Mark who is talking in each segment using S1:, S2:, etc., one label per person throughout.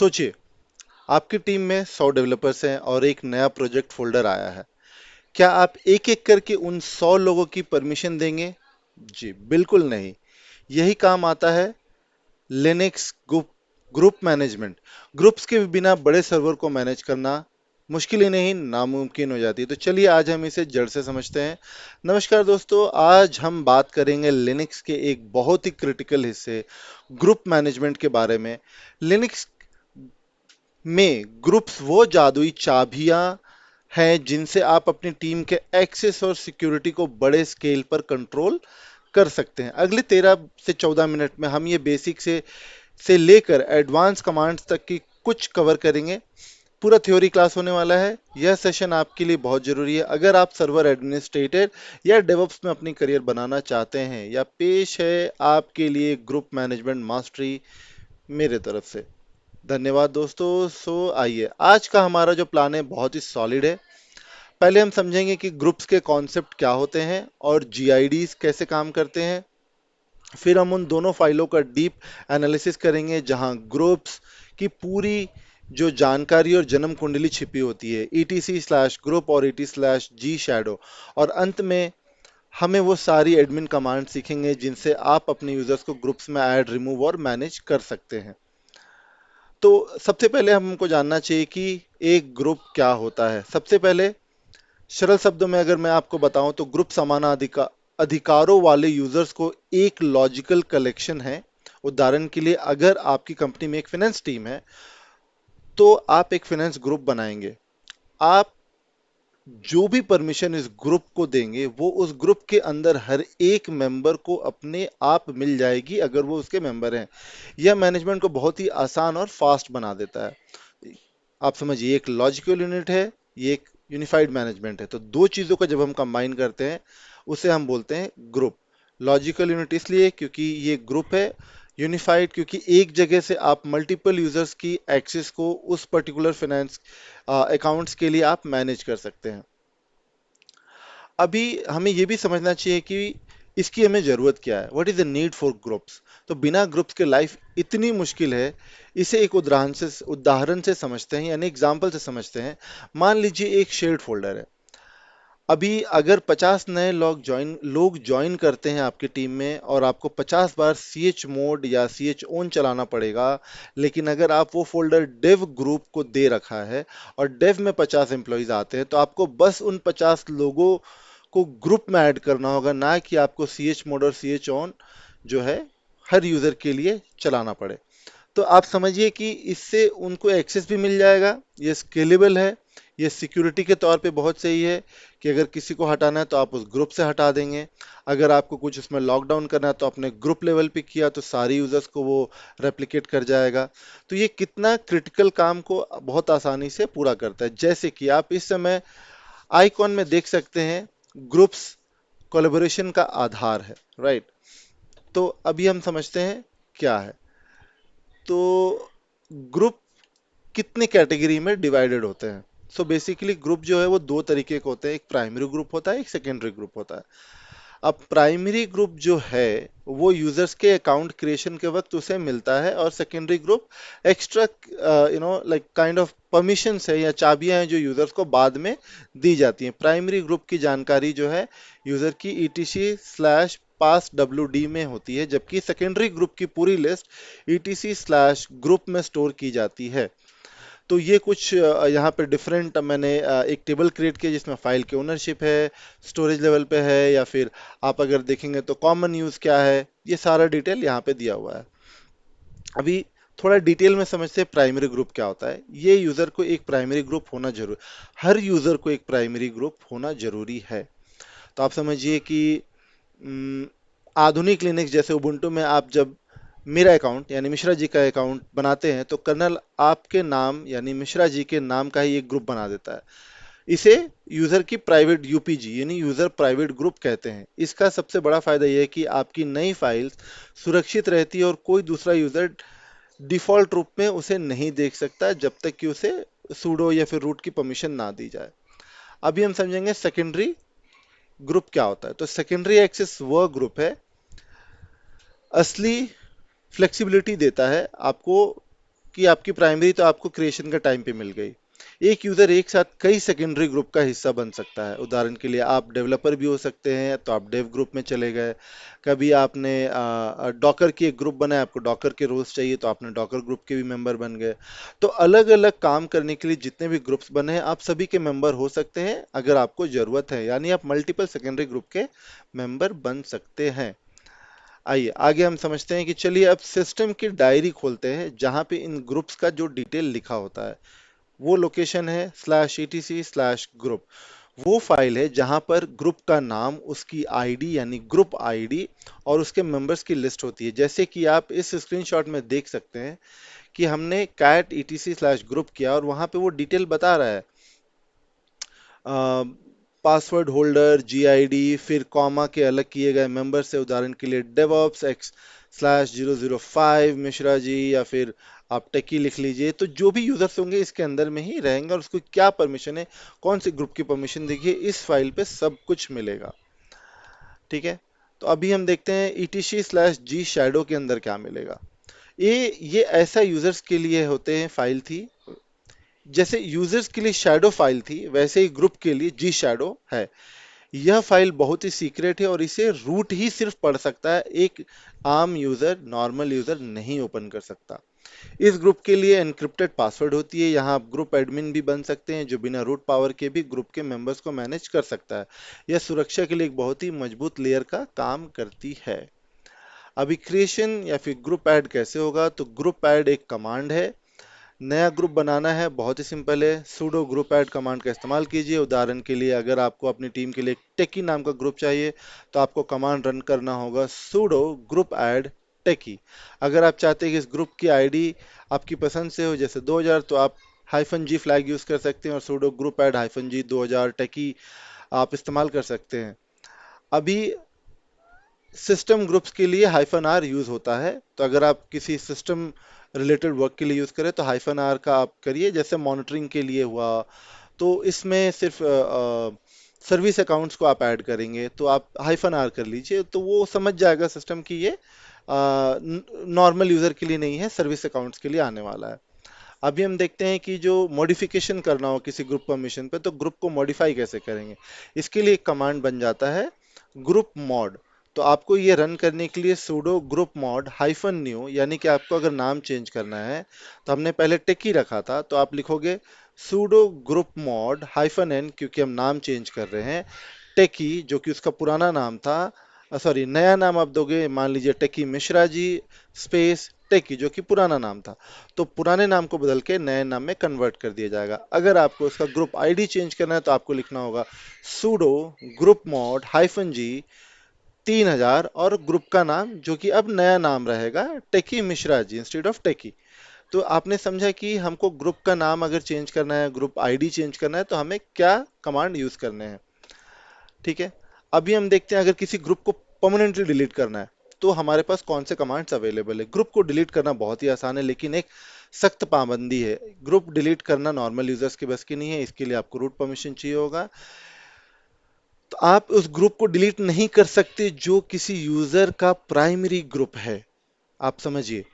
S1: सोचिए, आपकी टीम में 100 डेवलपर्स हैं और एक नया प्रोजेक्ट फोल्डर आया है। क्या आप एक एक करके उन 100 लोगों की परमिशन देंगे? जी बिल्कुल नहीं। यही काम आता है लिनक्स ग्रुप मैनेजमेंट। ग्रुप्स के बिना बड़े सर्वर को मैनेज करना मुश्किल ही नहीं नामुमकिन हो जाती है। तो चलिए आज हम इसे जड़ से समझते हैं। नमस्कार दोस्तों, आज हम बात करेंगे लिनक्स के एक बहुत ही क्रिटिकल हिस्से ग्रुप मैनेजमेंट के बारे में। लिनक्स में ग्रुप्स वो जादुई चाबियां हैं जिनसे आप अपनी टीम के एक्सेस और सिक्योरिटी को बड़े स्केल पर कंट्रोल कर सकते हैं। अगले 13 से 14 मिनट में हम ये बेसिक से लेकर एडवांस कमांड्स तक की कुछ कवर करेंगे। पूरा थ्योरी क्लास होने वाला है। यह सेशन आपके लिए बहुत जरूरी है अगर आप सर्वर एडमिनिस्ट्रेटर या डेवऑप्स में अपनी करियर बनाना चाहते हैं, या पेश है आपके लिए ग्रुप मैनेजमेंट मास्टरी मेरे तरफ से। धन्यवाद दोस्तों। आइए, आज का हमारा जो प्लान है बहुत ही सॉलिड है। पहले हम समझेंगे कि ग्रुप्स के कॉन्सेप्ट क्या होते हैं और जीआईडीज कैसे काम करते हैं। फिर हम उन दोनों फाइलों का डीप एनालिसिस करेंगे जहां ग्रुप्स की पूरी जो जानकारी और जन्म कुंडली छिपी होती है, etc/group और et/g shadow। और अंत में हमें वो सारी एडमिन कमांड सीखेंगे जिनसे आप अपने यूजर्स को ग्रुप्स में ऐड, रिमूव और मैनेज कर सकते हैं। तो सबसे पहले हमको जानना चाहिए कि एक ग्रुप क्या होता है। सबसे पहले सरल शब्दों में अगर मैं आपको बताऊं तो ग्रुप अधिकारों वाले यूजर्स को एक लॉजिकल कलेक्शन है। उदाहरण के लिए, अगर आपकी कंपनी में एक फाइनेंस टीम है तो आप एक फाइनेंस ग्रुप बनाएंगे। आप जो भी परमिशन इस ग्रुप को देंगे वो उस ग्रुप के अंदर हर एक मेंबर को अपने आप मिल जाएगी अगर वो उसके मेंबर हैं। यह मैनेजमेंट को बहुत ही आसान और फास्ट बना देता है। आप समझिए, एक लॉजिकल यूनिट है, ये एक यूनिफाइड मैनेजमेंट है। तो दो चीजों का जब हम कंबाइन करते हैं उसे हम बोलते हैं ग्रुप। लॉजिकल यूनिट इसलिए क्योंकि ये ग्रुप है, यूनिफाइड क्योंकि एक जगह से आप मल्टीपल यूजर्स की एक्सेस को उस पर्टिकुलर फाइनेंस अकाउंट्स के लिए आप मैनेज कर सकते हैं। अभी हमें यह भी समझना चाहिए कि इसकी हमें जरूरत क्या है। What is the need for groups. तो बिना ग्रुप्स के लाइफ इतनी मुश्किल है। इसे एक उदाहरण से समझते हैं, यानी एग्जाम्पल से समझते हैं। मान लीजिए एक शेयर्ड फोल्डर है। अभी अगर 50 नए लोग ज्वाइन करते हैं आपकी टीम में और आपको 50 बार सी एच मोड या सी एच ओन चलाना पड़ेगा। लेकिन अगर आप वो फोल्डर डेव ग्रुप को दे रखा है और डेव में 50 एम्प्लॉयज आते हैं तो आपको बस उन 50 लोगों को ग्रुप में ऐड करना होगा, ना कि आपको सी एच मोड और सी एच ऑन जो है हर यूजर के लिए चलाना पड़े। तो आप समझिए कि इससे उनको एक्सेस भी मिल जाएगा, ये स्केलेबल है, ये सिक्योरिटी के तौर पे बहुत सही है कि अगर किसी को हटाना है तो आप उस ग्रुप से हटा देंगे। अगर आपको कुछ उसमें लॉकडाउन करना है तो अपने ग्रुप लेवल पे किया तो सारे यूजर्स को वो रेप्लिकेट कर जाएगा। तो ये कितना क्रिटिकल काम को बहुत आसानी से पूरा करता है। जैसे कि आप इस समय आइकॉन में देख सकते हैं, ग्रुप्स कोलेबोरेशन का आधार है, राइट। तो अभी हम समझते हैं क्या है। तो ग्रुप कितने कैटेगरी में डिवाइडेड होते हैं। सो बेसिकली ग्रुप जो है वो दो तरीके के होते हैं। एक प्राइमरी ग्रुप होता है, एक सेकेंडरी ग्रुप होता है। अब प्राइमरी ग्रुप जो है वो यूजर्स के अकाउंट क्रिएशन के वक्त उसे मिलता है, और secondary group extra like kind of permission है या चाबियां हैं जो यूजर्स को बाद में दी जाती हैं। प्राइमरी ग्रुप की जानकारी जो है यूजर की etc/pass wd में होती है, जबकि सेकेंडरी ग्रुप की पूरी लिस्ट etc/group में स्टोर की जाती है। तो ये कुछ यहाँ पे डिफरेंट मैंने एक टेबल क्रिएट किया जिसमें फाइल की ओनरशिप है, स्टोरेज लेवल पे है, या फिर आप अगर देखेंगे तो कॉमन यूज क्या है, ये सारा डिटेल यहाँ पे दिया हुआ है। अभी थोड़ा डिटेल में समझते हैं प्राइमरी ग्रुप क्या होता है। ये यूजर को एक प्राइमरी ग्रुप होना जरूरी, हर यूजर को एक प्राइमरी ग्रुप होना जरूरी है। तो आप समझिए कि उम, आधुनिक लिनक्स जैसे उबुंटू में आप जब मेरा अकाउंट यानी मिश्रा जी का अकाउंट बनाते हैं तो कर्नल आपके नाम यानी मिश्रा जी के नाम का ही एक ग्रुप बना देता है। इसे यूजर की प्राइवेट यूपीजी यानी यूजर प्राइवेट ग्रुप कहते हैं। इसका सबसे बड़ा फायदा यह है कि आपकी नई फाइल्स सुरक्षित रहती है और कोई दूसरा यूजर डिफॉल्ट रूप में उसे नहीं देख सकता जब तक कि उसे सूडो या फिर रूट की परमिशन ना दी जाए। अभी हम समझेंगे सेकेंडरी ग्रुप क्या होता है। तो सेकेंडरी एक्सेस वह ग्रुप है असली फ्लेक्सिबिलिटी देता है आपको कि आपकी प्राइमरी तो आपको क्रिएशन का टाइम पे मिल गई। एक यूजर एक साथ कई सेकेंडरी ग्रुप का हिस्सा बन सकता है। उदाहरण के लिए आप डेवलपर भी हो सकते हैं, तो आप डेव ग्रुप में चले गए। कभी आपने डॉकर की एक ग्रुप बनाया, आपको डॉकर के रोल्स चाहिए, तो आपने डॉकर ग्रुप के भी मेंबर बन गए। तो अलग अलग काम करने के लिए जितने भी ग्रुप्स बने हैं, आप सभी के मेंबर हो सकते हैं अगर आपको जरूरत है, यानी आप मल्टीपल सेकेंडरी ग्रुप के मेंबर बन सकते हैं। आइए आगे हम समझते हैं कि चलिए अब सिस्टम की डायरी खोलते हैं जहां पे इन ग्रुप्स का जो डिटेल लिखा होता है। वो लोकेशन है /etc/ग्रुप। वो फाइल है जहां पर ग्रुप का नाम, उसकी आईडी यानी ग्रुप आईडी और उसके मेंबर्स की लिस्ट होती है। जैसे कि आप इस स्क्रीनशॉट में देख सकते हैं कि हमने कैट etc/ग्रुप किया और वहां पे वो डिटेल बता रहा है, पासवर्ड होल्डर, जीआईडी, फिर कॉमा के अलग किए गए मेंबर से। उदाहरण के लिए डेवऑप्स x/005 मिश्रा जी, या फिर आप टेकी लिख लीजिए। तो जो भी यूजर्स होंगे इसके अंदर में ही रहेंगे और उसको क्या परमिशन है, कौन सी ग्रुप की परमिशन, देखिए इस फाइल पे सब कुछ मिलेगा। ठीक है, तो अभी हम देखते हैं etc/g शैडो के अंदर क्या मिलेगा। ये ऐसा यूजर्स के लिए होते हैं फाइल थी। जैसे यूजर्स के लिए शैडो फाइल थी, वैसे ही ग्रुप के लिए जी शैडो है। यह फाइल बहुत ही सीक्रेट है और इसे रूट ही सिर्फ पढ़ सकता है, एक आम यूजर, नॉर्मल यूजर नहीं ओपन कर सकता। इस ग्रुप के लिए एनक्रिप्टेड पासवर्ड होती है। यहाँ आप ग्रुप एडमिन भी बन सकते हैं जो बिना रूट पावर के भी ग्रुप के मेंबर्स को मैनेज कर सकता है। यह सुरक्षा के लिए एक बहुत ही मजबूत लेयर का काम करती है। अभी क्रिएशन या फिर ग्रुप ऐड कैसे होगा, तो ग्रुप ऐड एक कमांड है। नया ग्रुप बनाना है, बहुत ही सिंपल है, sudo ग्रुप ऐड कमांड का इस्तेमाल कीजिए। उदाहरण के लिए अगर आपको अपनी टीम के लिए टेकी नाम का ग्रुप चाहिए, तो आपको कमांड रन करना होगा sudo ग्रुप ऐड टेकी। अगर आप चाहते हैं कि इस ग्रुप की आईडी आपकी पसंद से हो, जैसे 2000, तो आप -g फ्लैग यूज कर सकते हैं और sudo ग्रुप ऐड -g 2000 टेकी आप इस्तेमाल कर सकते हैं। अभी सिस्टम ग्रुप्स के लिए -r यूज होता है, तो अगर आप किसी सिस्टम रिलेटेड वर्क के लिए यूज करें तो -r का आप करिए। जैसे मॉनिटरिंग के लिए हुआ, तो इसमें सिर्फ सर्विस अकाउंट्स को आप ऐड करेंगे तो आप -r कर लीजिए, तो वो समझ जाएगा सिस्टम की ये नॉर्मल यूजर के लिए नहीं है, सर्विस अकाउंट्स के लिए आने वाला है। अभी हम देखते हैं कि जो मॉडिफिकेशन करना हो किसी ग्रुप परमिशन पे, तो ग्रुप को मॉडिफाई कैसे करेंगे। इसके लिए एक कमांड बन जाता है ग्रुप मॉड। तो आपको ये रन करने के लिए sudo ग्रुप मॉड -new, यानी कि आपको अगर नाम चेंज करना है, तो हमने पहले टेकी रखा था, तो आप लिखोगे sudo ग्रुप मॉड -n, क्योंकि हम नाम चेंज कर रहे हैं, टेकी जो कि उसका पुराना नाम था, सॉरी नया नाम आप दोगे, मान लीजिए टेकी मिश्रा जी स्पेस टेकी जो कि पुराना नाम था, तो पुराने नाम को बदल के नए नाम में कन्वर्ट कर दिया जाएगा। अगर आपको उसका ग्रुप आईडी चेंज करना है, तो आपको लिखना होगा sudo ग्रुप मॉड -g 3000 और ग्रुप का नाम जो कि अब नया नाम रहेगा टेकी मिश्रा जी इंस्टेड ऑफ टेकी। तो आपने समझा कि हमको ग्रुप का नाम अगर चेंज करना है, ग्रुप आईडी चेंज करना है, तो हमें क्या कमांड यूज करने हैं। ठीक है, अभी हम देखते हैं अगर किसी ग्रुप को परमानेंटली डिलीट करना है, तो हमारे पास कौन से कमांड्स अवेलेबल है। ग्रुप को डिलीट करना बहुत ही आसान है, लेकिन एक सख्त पाबंदी है। ग्रुप डिलीट करना नॉर्मल यूजर्स के बस की नहीं है, इसके लिए आपको रूट परमिशन चाहिए होगा। तो आप उस ग्रुप को डिलीट नहीं कर सकते जो किसी यूजर का प्राइमरी ग्रुप है। आप समझिए,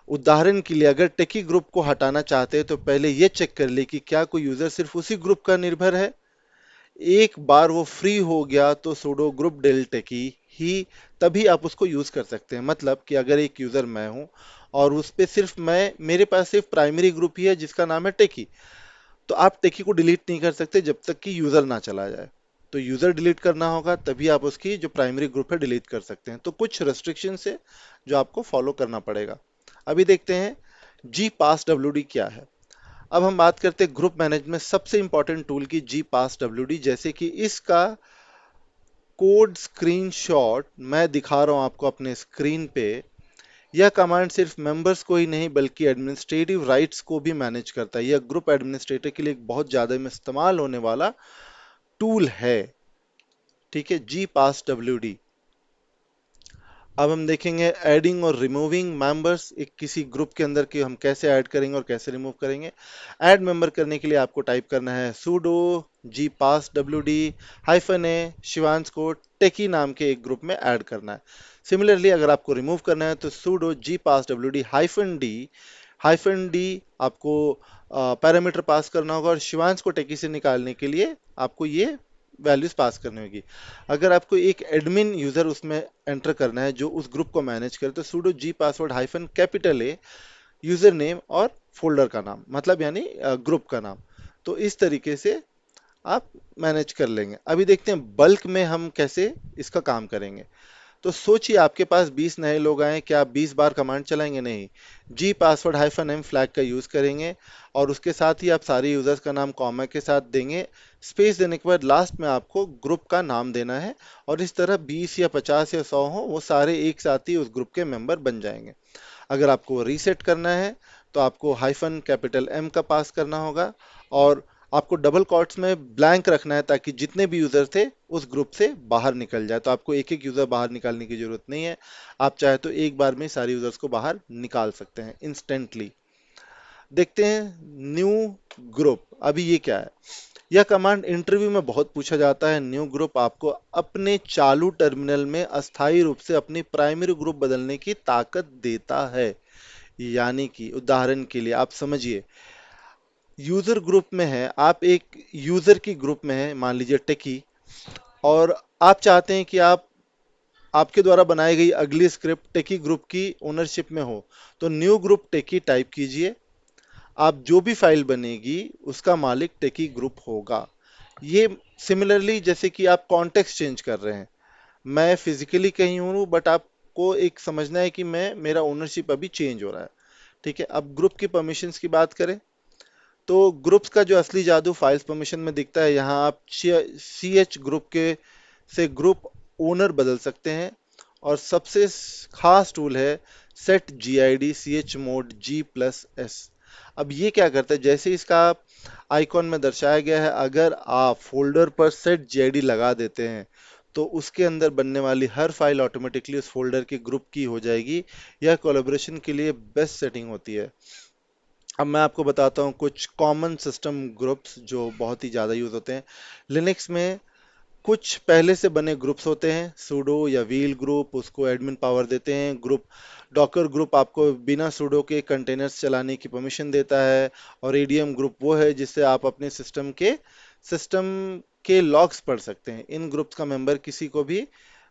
S1: उदाहरण के लिए अगर टेकी ग्रुप को हटाना चाहते हैं, तो पहले यह चेक कर ले कि क्या कोई यूजर सिर्फ उसी ग्रुप का निर्भर है। एक बार वो फ्री हो गया तो sudo ग्रुप डेल टेकी ही, तभी आप उसको यूज कर सकते हैं। मतलब कि अगर एक यूजर मैं हूं और उस पे सिर्फ मैं, मेरे पास सिर्फ प्राइमरी ग्रुप ही है जिसका नाम है टेकी, तो आप टेकी को डिलीट नहीं कर सकते जब तक कि यूजर ना चला जाए। तो यूजर डिलीट करना होगा, तभी आप उसकी जो प्राइमरी ग्रुप है डिलीट कर सकते हैं। तो कुछ रेस्ट्रिक्शन है जो आपको फॉलो करना पड़ेगा। अभी देखते हैं जी पास डब्ल्यू क्या है। अब हम बात करते हैं ग्रुप मैनेजमेंट सबसे इंपॉर्टेंट टूल की, जी पास डब्ल्यू। जैसे कि इसका कोड स्क्रीनशॉट मैं दिखा रहा हूं आपको अपने स्क्रीन पे। यह कमांड सिर्फ मेंबर्स को ही नहीं बल्कि एडमिनिस्ट्रेटिव राइट्स को भी मैनेज करता है। यह ग्रुप एडमिनिस्ट्रेटर के लिए एक बहुत ज्यादा में इस्तेमाल होने वाला टूल है। ठीक है, जी पास डब्ल्यू। अब हम देखेंगे एडिंग और रिमूविंग मेंबर्स, एक किसी ग्रुप के अंदर कि हम कैसे ऐड करेंगे और कैसे रिमूव करेंगे। ऐड मेंबर करने के लिए आपको टाइप करना है sudo ji pass W D -a Shivansh को टेकी नाम के एक ग्रुप में ऐड करना है। सिमिलरली अगर आपको रिमूव करना है, तो sudo जी पास डब्ल्यू डी -d हाइफन डी आपको पैरामीटर पास करना होगा, और शिवांश को टेकी से निकालने के लिए आपको ये वैल्यूज पास करनी होगी। अगर आपको एक एडमिन यूजर उसमें एंटर करना है जो उस ग्रुप को मैनेज करे, तो sudo G password hyphen capital A user name और फोल्डर का नाम, मतलब यानी ग्रुप का नाम। तो इस तरीके से आप मैनेज कर लेंगे। अभी देखते हैं बल्क में हम कैसे इसका काम करेंगे। तो सोचिए आपके पास 20 नए लोग आए, क्या आप 20 बार कमांड चलाएंगे? नहीं। जी पासवर्ड हाइफन एम फ्लैग का यूज करेंगे, और उसके साथ ही आप सारे यूजर्स का नाम कॉमा के साथ देंगे। स्पेस देने के बाद लास्ट में आपको ग्रुप का नाम देना है, और इस तरह 20 या 50 या 100 हो, वो सारे एक साथ ही उस ग्रुप के मेंबर बन जाएंगे। अगर आपको रीसेट करना है तो आपको हाइफन कैपिटल एम का पास करना होगा, और आपको डबल कॉट्स में ब्लैंक रखना है ताकि जितने भी यूजर थे उस ग्रुप से बाहर निकल जाए। तो आपको एक एक यूजर बाहर निकालने की जरूरत नहीं है, आप चाहे तो एक बार में सारे यूजर्स को बाहर निकाल सकते हैं इंस्टेंटली। देखते हैं न्यू ग्रुप। अभी ये क्या है? यह कमांड इंटरव्यू में बहुत पूछा जाता है। न्यू ग्रुप आपको अपने चालू टर्मिनल में अस्थायी रूप से अपनी प्राइमरी ग्रुप बदलने की ताकत देता है। यानी कि उदाहरण के लिए आप समझिए, यूजर ग्रुप में है, आप एक यूजर की ग्रुप में है, मान लीजिए टेकी, और आप चाहते हैं कि आप आपके द्वारा बनाई गई अगली स्क्रिप्ट टेकी ग्रुप की ओनरशिप में हो। तो न्यू ग्रुप टेकी टाइप कीजिए, आप जो भी फाइल बनेगी उसका मालिक टेकी ग्रुप होगा। ये सिमिलरली जैसे कि आप कॉन्टेक्स्ट चेंज कर रहे हैं, मैं फिजिकली कहीं हूँ बट आपको एक समझना है कि मैं मेरा ओनरशिप अभी चेंज हो रहा है। ठीक है, अब ग्रुप की परमिशंस की बात करें, तो ग्रुप्स का जो असली जादू फाइल्स परमिशन में दिखता है। यहाँ आप सी एच ग्रुप के से ग्रुप ओनर बदल सकते हैं, और सबसे खास टूल है set G I D C H mod G plus S. अब ये क्या करता है, जैसे इसका आइकॉन में दर्शाया गया है, अगर आप फोल्डर पर सेट जी आई डी लगा देते हैं तो उसके अंदर बनने वाली हर फाइल ऑटोमेटिकली उस फोल्डर के ग्रुप की हो जाएगी। यह कोलैबोरेशन के लिए बेस्ट सेटिंग होती है। अब मैं आपको बताता हूँ कुछ कॉमन सिस्टम ग्रुप्स जो बहुत ही ज़्यादा यूज होते हैं लिनक्स में। कुछ पहले से बने ग्रुप्स होते हैं, सूडो या व्हील ग्रुप, उसको एडमिन पावर देते हैं। ग्रुप डॉकर ग्रुप आपको बिना सूडो के कंटेनर्स चलाने की परमिशन देता है। और एडीएम ग्रुप वो है जिससे आप अपने सिस्टम के लॉग्स पढ़ सकते हैं। इन ग्रुप्स का मेंबर किसी को भी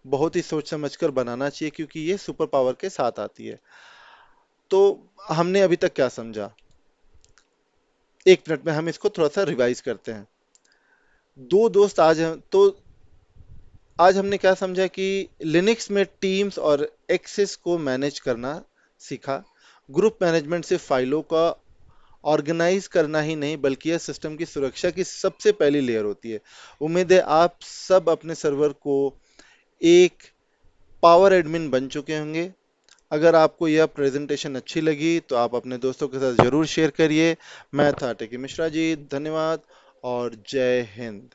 S1: बहुत ही सोच समझकर बनाना चाहिए, क्योंकि ये सुपर पावर के साथ आती है। तो हमने अभी तक क्या समझा? 1 मिनट में हम इसको थोड़ा सा रिवाइज करते हैं। दो दोस्त आज हैं, तो आज हमने क्या समझा कि लिनक्स में टीम्स और एक्सेस को मैनेज करना सीखा। ग्रुप मैनेजमेंट से फाइलों का ऑर्गेनाइज करना ही नहीं, बल्कि यह सिस्टम की सुरक्षा की सबसे पहली लेयर होती है। उम्मीद है आप सब अपने सर्वर को एक पावर एडमिन बन चुके होंगे। अगर आपको यह प्रेजेंटेशन अच्छी लगी तो आप अपने दोस्तों के साथ जरूर शेयर करिए। मैं था टेकी मिश्रा जी, धन्यवाद और जय हिंद।